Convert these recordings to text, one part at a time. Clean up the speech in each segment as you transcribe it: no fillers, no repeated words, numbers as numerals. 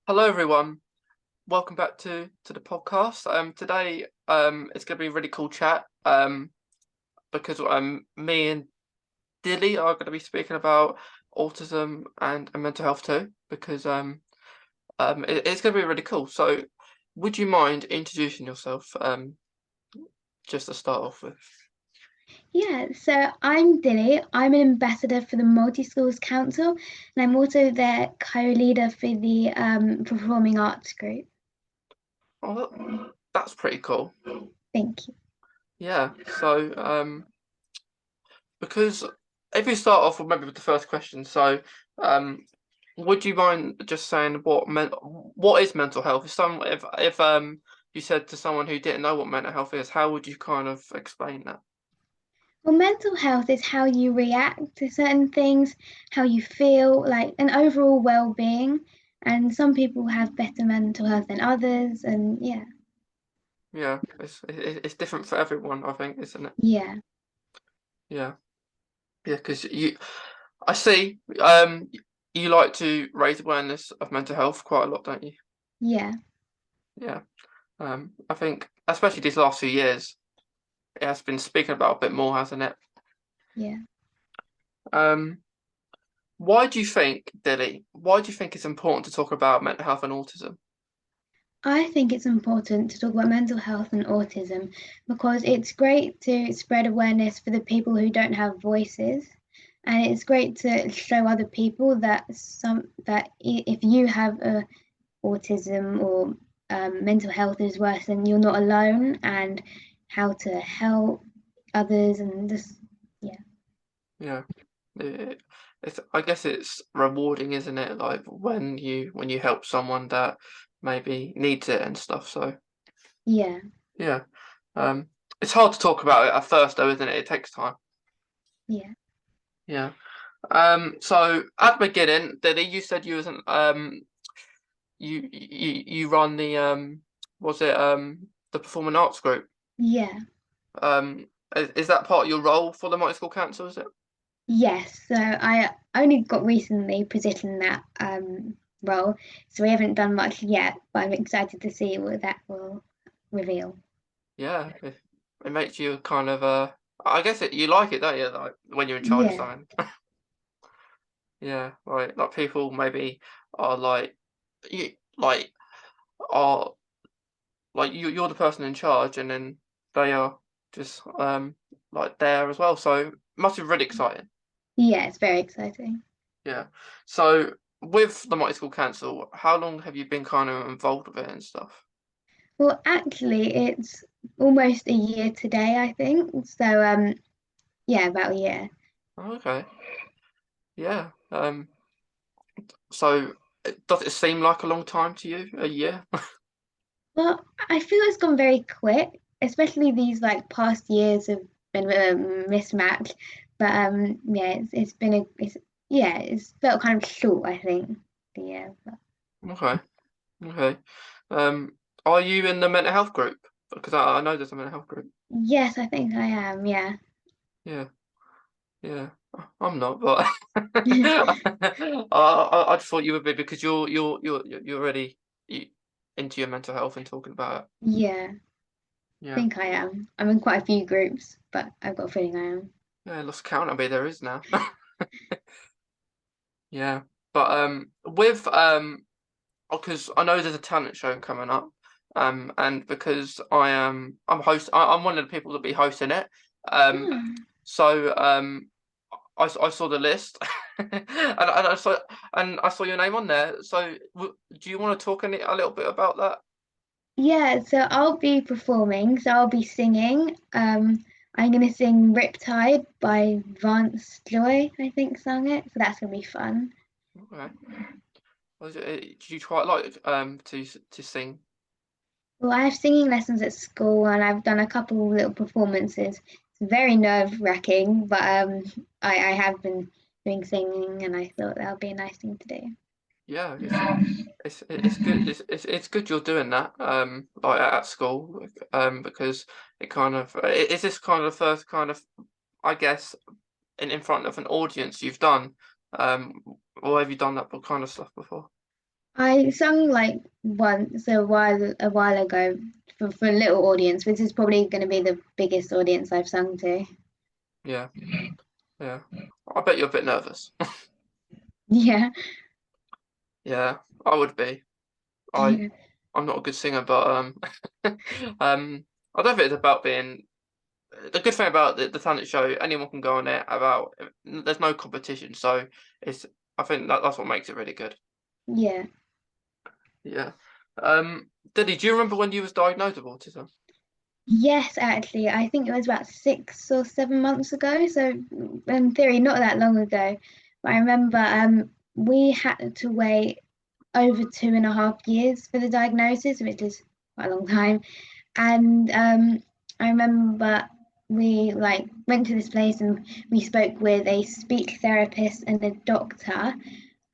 Hello everyone. Welcome back to the podcast. Today it's gonna be a really cool chat. Because me and Dilly are gonna be speaking about autism and mental health too, because it's gonna be really cool. So would you mind introducing yourself just to start off with? Yeah, so I'm Dilly. I'm an ambassador for the Multi Schools Council, and I'm also their co-leader for the performing arts group. That's pretty cool. Thank you. Yeah. So because if you start off with maybe with the first question, so um would you mind just saying what is mental health? If you said to someone who didn't know what mental health is, how would you kind of explain that? Well, mental health is how you react to certain things, how you feel, like an overall well-being. And some people have better mental health than others, and yeah, Yeah, it's different for everyone, I think, isn't it? yeah, Yeah, yeah, because I see, you like to raise awareness of mental health quite a lot, don't you? yeah, Yeah, I think especially these last few years, it has been speaking about a bit more, hasn't it? yeah. Um, Why do you think, Dilly, why do you think it's important to talk about mental health and autism? I think it's important to talk about mental health and autism because it's great to spread awareness for the people who don't have voices. And it's great to show other people that if you have autism or mental health is worse, then you're not alone, and how to help others and just yeah, Yeah, I guess it's rewarding, isn't it? Like when you help someone that maybe needs it and stuff. So yeah, yeah, um, it's hard to talk about it at first, though, isn't it? It takes time. yeah, Yeah. So at the beginning, Dilly, you said you wasn't you run the was it the performing arts group? yeah. Is that part of your role for the Mighty School Council? Is it? Yes, so I only got recently positioned that role, so we haven't done much yet, but I'm excited to see what that will reveal. Yeah, it makes you kind of I guess you like it, don't you? Like when you're in charge of Yeah, something. Yeah, like people maybe are you like are like you're the person in charge, and then they are just like there as well. So it must be really exciting. yeah, it's very exciting. Yeah. So with the Mighty School Council, how long have you been kind of involved with it and stuff? Well, actually, it's almost a year today, I think. So, yeah, about a year. Oh, okay. Yeah. So does it seem like a long time to you? A year? Well, I feel it's gone very quick, especially these like past years have been mismatched. But yeah, it's been it's felt kind of short, I think. Yeah. Okay. Okay. Um, are you in the mental health group? Because I know there's a mental health group. Yes, I think I am. Yeah. Yeah, yeah. I'm not, but I just thought you would be because you're already you, into your mental health and talking about it. Yeah, I Yeah, think I am. I'm in quite a few groups, but I've got a feeling I am. yeah. Lost count. I mean, there is now. Yeah, but with because I know there's a talent show coming up, and because I'm one of the people that be hosting it, um, Hmm. so I saw the list, and I saw your name on there. So do you want to talk a little bit about that? Yeah, so I'll be performing, so I'll be singing. I'm gonna sing Riptide by Vance Joy, I think sung it. So that's gonna be fun. Okay. Do you quite like to sing? Well, I have singing lessons at school and I've done a couple of little performances. It's very nerve-wracking, but I have been doing singing and I thought that would be a nice thing to do. Yeah, it's good. It's good you're doing that. Like at school, because it kind of is this kind of the first kind of I guess in front of an audience you've done, or have you done that kind of stuff before? I sung like once a while ago for a little audience, which is probably going to be the biggest audience I've sung to. Yeah, yeah. I bet you're a bit nervous. Yeah, Yeah, I would be. I yeah, I'm not a good singer, but I don't think it's about being. The good thing about the talent show, anyone can go on it. About there's no competition, so it's. I think that's what makes it really good. yeah. Yeah. Diddy, do you remember when you was diagnosed with autism? Yes, actually, I think it was about 6 or 7 months ago. So in theory, not that long ago. But I remember we had to wait over 2.5 years for the diagnosis, which is quite a long time. And I remember we like went to this place and we spoke with a speech therapist and a doctor,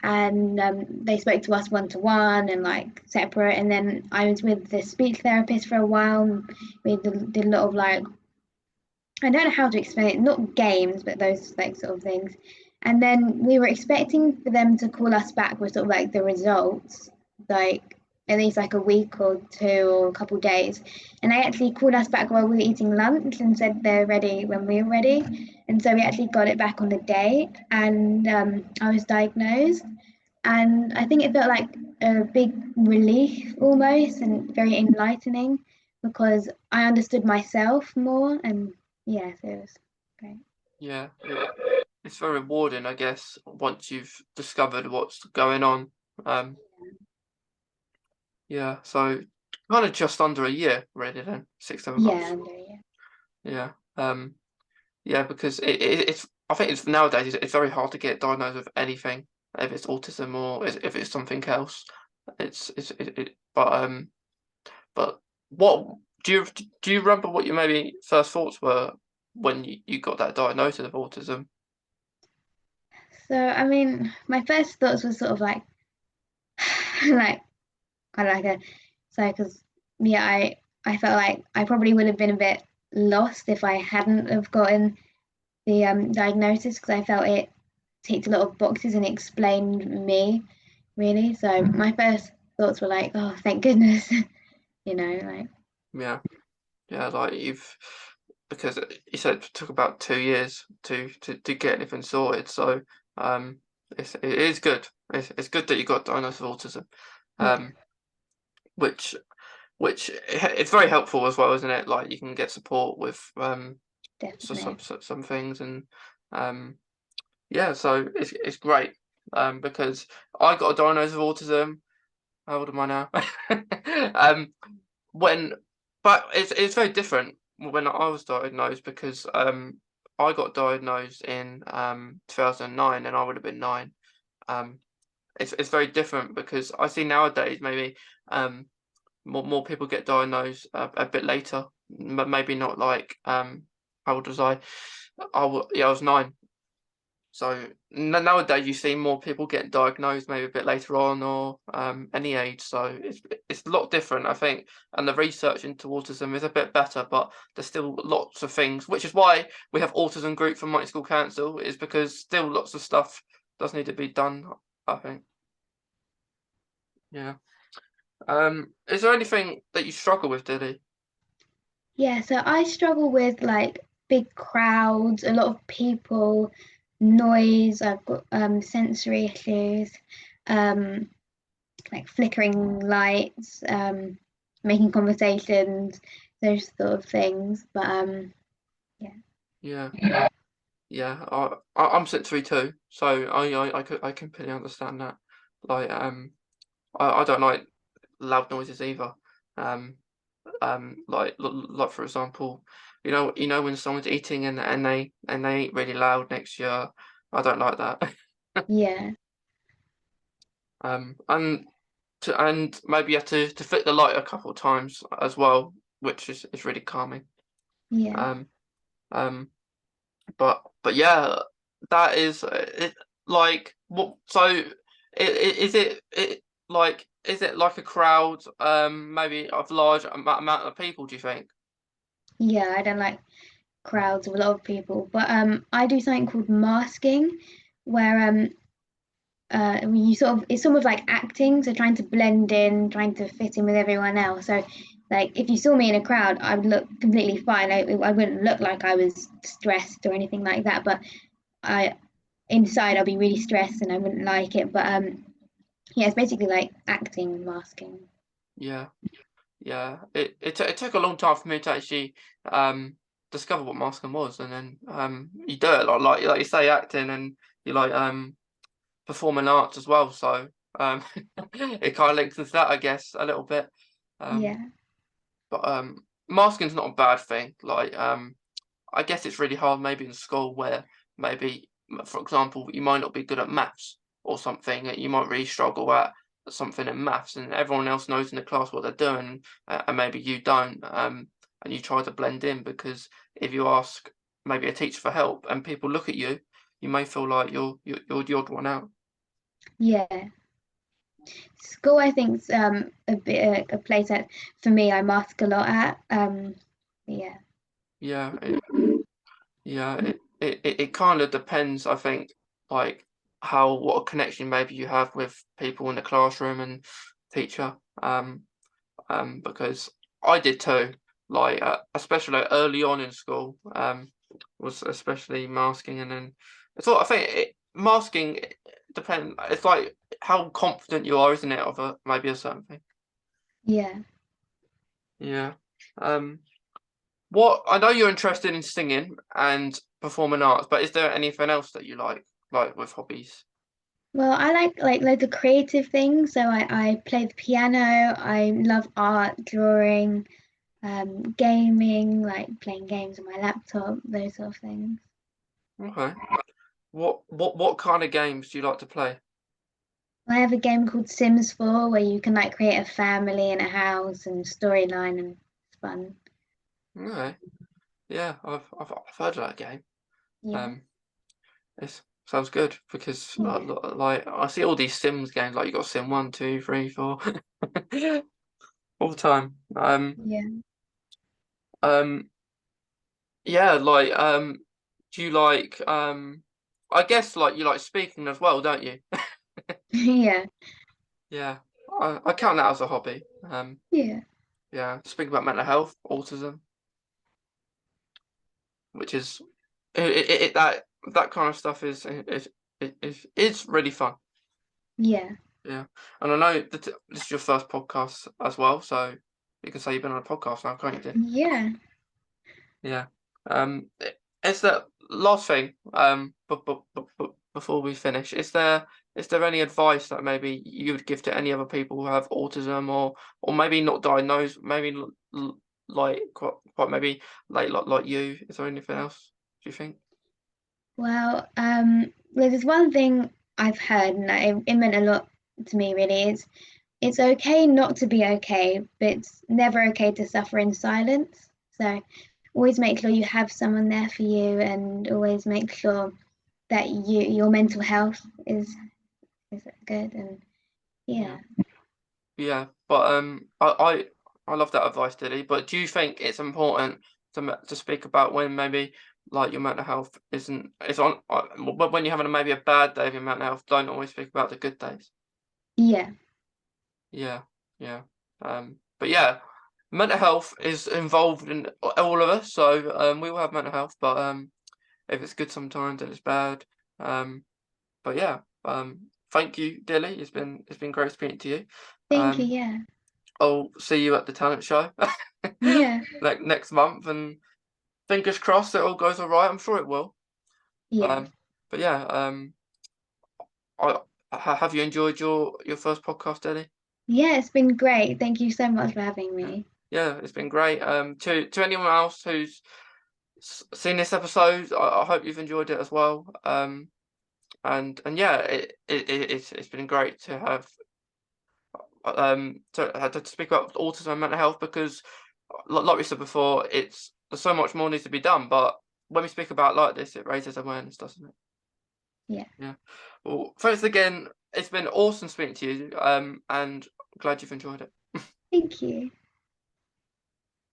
and they spoke to us one to one and like separate. And then I was with the speech therapist for a while. We did a lot of like, I don't know how to explain it, not games, but those like sort of things. And then we were expecting for them to call us back with sort of like the results, like at least like a week or two or a couple of days. And they actually called us back while we were eating lunch and said they're ready when we were ready. And so we actually got it back on the day, and I was diagnosed. And I think it felt like a big relief almost and very enlightening because I understood myself more. And yeah, so it was great. Yeah, it's very rewarding, I guess, once you've discovered what's going on. Um, yeah, so kind of just under a year, really, then 6, 7 months. Yeah, yeah, Yeah, yeah, because it's. I think it's nowadays it's very hard to get diagnosed with anything, if it's autism or if it's something else. But what do you remember what your maybe first thoughts were when you got that diagnosis of autism? so I mean, my first thoughts were sort of like, like kind of like a, so because yeah, I felt like I probably would have been a bit lost if I hadn't have gotten the diagnosis because I felt it ticked a lot of boxes and explained me really. So my first thoughts were like, oh, thank goodness, like Yeah. Yeah, like you've because you said it took about 2 years to get anything sorted. So um, it is good. It's good that you got diagnosed with autism, yeah, um, which it's very helpful as well, isn't it? Like you can get support with definitely. some things and um, yeah, so it's great because I got a diagnosis of autism. How old am I now? um, when but it's very different when I was diagnosed because I got diagnosed in 2009 and I would have been 9. Um, it's very different because I see nowadays maybe um more people get diagnosed a bit later, but maybe not like how old was I? Yeah, I was 9. So nowadays you see more people getting diagnosed maybe a bit later on or any age. So it's a lot different, I think. And the research into autism is a bit better, but there's still lots of things, which is why we have autism group for Mighty School Council, is because still lots of stuff does need to be done, I think. Yeah. Is there anything that you struggle with, Dilly? Yeah, so I struggle with like big crowds, a lot of people, noise. I've got sensory issues, um, like flickering lights, making conversations, those sort of things. But yeah, Yeah. Yeah, I'm sensory too, so I completely understand that. Like I don't like loud noises either. Um like for example, you know when someone's eating and they eat really loud next to you, I don't like that. yeah, And maybe you have to flick the light a couple of times as well, which is really calming. yeah, Um um but yeah, that is it. Like what? So is it like a crowd? Maybe of large amount of people. Do you think? yeah. I don't like crowds of a lot of people, but I do something called masking, where I mean, it's sort of like acting, so trying to blend in, trying to fit in with everyone else. So, like, if you saw me in a crowd, I would look completely fine. I wouldn't look like I was stressed or anything like that. But I, inside, I'll be really stressed and I wouldn't like it. But yeah, it's basically like acting and masking. Yeah. Yeah, it took a long time for me to actually discover what masking was, and then you do it a lot, like you say, acting, and you like performing arts as well. So it kind of links into that, I guess, a little bit. Um, Yeah, but masking's not a bad thing. Like I guess it's really hard maybe in school where maybe, for example, you might not be good at maths or something. You might really struggle at something in maths, and everyone else knows in the class what they're doing, and maybe you don't. And you try to blend in because if you ask maybe a teacher for help and people look at you, you may feel like you're the odd one out. yeah. School, I think, is a bit a place that for me I mask a lot at. Yeah, Yeah, yeah, it kind of depends, I think, like what a connection maybe you have with people in the classroom and teacher. Because I did too, like especially like, early on in school, was especially masking, and then I think masking depend. It's like how confident you are, isn't it, of maybe a certain thing. yeah. Yeah. Um. What I know you're interested in singing and performing arts, but is there anything else that you like with hobbies? Well, I like loads of creative things. So I play the piano. I love art, drawing, gaming, like playing games on my laptop, those sort of things. Okay. What kind of games do you like to play? I have a game called Sims 4 where you can like create a family and a house and storyline and it's fun. Okay. Yeah, I've heard of that game. Yeah. Um, it sounds good because Yeah. like I see all these Sims games, like you got Sim 1, 2, 3, 4, all the time. Yeah. Um, yeah, like do you like I guess like you like speaking as well, don't you? Yeah. Yeah, I count that as a hobby. Yeah. Yeah, speak about mental health, autism, which is that kind of stuff is really fun. Yeah. Yeah, and I know that this is your first podcast as well, so you can say you've been on a podcast now, can't you, Dean? Yeah. Yeah. Is that last thing? But before we finish, is there any advice that maybe you would give to any other people who have autism or maybe not diagnosed, maybe like quite maybe like you? Is there anything else? Do you think? Well, there's one thing I've heard and it meant a lot to me really is it's okay not to be okay, but it's never okay to suffer in silence. So always make sure you have someone there for you and always make sure that your mental health is good and Yeah. yeah. Yeah, but I love that advice, Dilly. But do you think it's important to speak about when maybe like your mental health isn't it's on when you're having maybe a bad day of your mental health? Don't always speak about the good days. Yeah. Yeah, yeah. But yeah, mental health is involved in all of us. So we all have mental health, but if it's good sometimes and it's bad. Um, but yeah. Thank you, Dilly. It's been great speaking to you. Thank you, Um. yeah. I'll see you at the talent show Yeah. like next month, and fingers crossed it all goes all right. I'm sure it will. Yeah. Um, but yeah, I have you enjoyed your first podcast, Eddie? Yeah, it's been great. Thank you so much for having Yeah, me. yeah, it's been great. To anyone else who's seen this episode, I hope you've enjoyed it as well. And yeah, it's been great to have to speak about autism and mental health because like we said before, there's so much more needs to be done. But when we speak about like this, it raises awareness, doesn't it? Yeah. Yeah. Well, thanks again. It's been awesome speaking to you. And glad you've enjoyed it. Thank you.